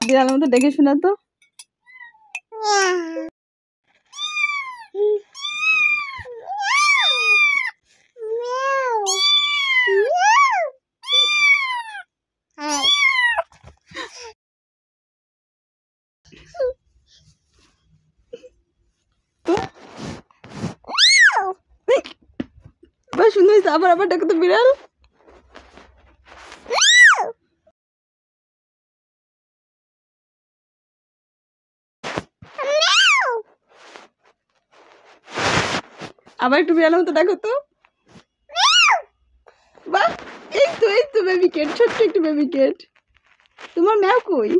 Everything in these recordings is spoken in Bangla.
বিড়ালের মতো ডেকে শোনা তো। সুন্দর হয়েছে। আবার আবার ডাকো তো বিড়াল। আবার একটু বিড়ালের মতো ডাকো তো। বাহ, এই তো বেবি ক্যাট, ছোট্ট একটু বেবি ক্যাট। তোমার ম্যাও কই?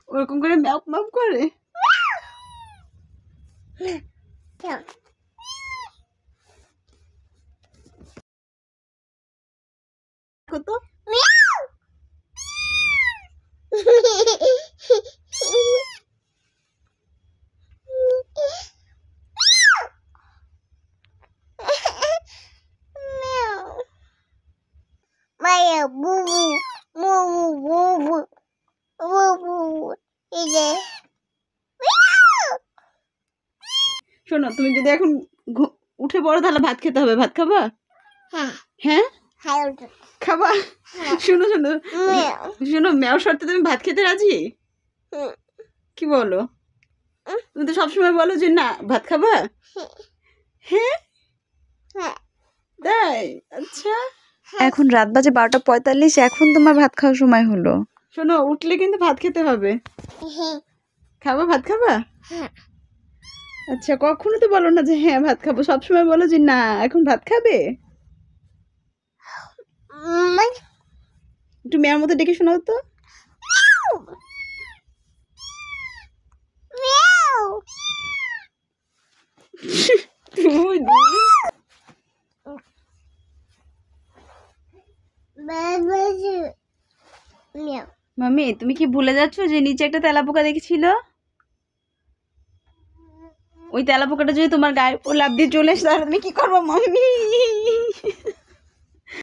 ওরকম করে ম্যাপ ম্যাপ করে। কত শোনো, তুমি যদি এখন উঠে পড়ো তাহলে ভাত খেতে হবে। ভাত খাবা? হ্যাঁ খাবা। শোনো শোনো শোনো, ম্যাও শর্তে তুমি ভাত খেতে রাজি? কি বলো? তুমি তো সবসময় বলো যে না ভাত খাবা। হ্যাঁ তাই? আচ্ছা, এখন রাত বাজে 12:45। এখন তোমার ভাত খাওয়ার সময় হলো। শোনো, উঠলে কিন্তু ভাত খেতে হবে। খাবা? ভাত খাবা? আচ্ছা, কখনো তো বলো না যে হ্যাঁ ভাত খাবো, সবসময় বলো যে না এখন ভাত খাবে। একটু মেয়ের মতো ডেকে শোনাও তো। মাম্মি, তুমি কি ভুলে যাচ্ছ যে নিচে একটা তেলাপোকা দেখেছিল? ওই তেলাপোকাটা যদি তোমার গায়ের উপর লাফ দিয়ে চলে আসে তাহলে তুমি কি করবো মাম্মি?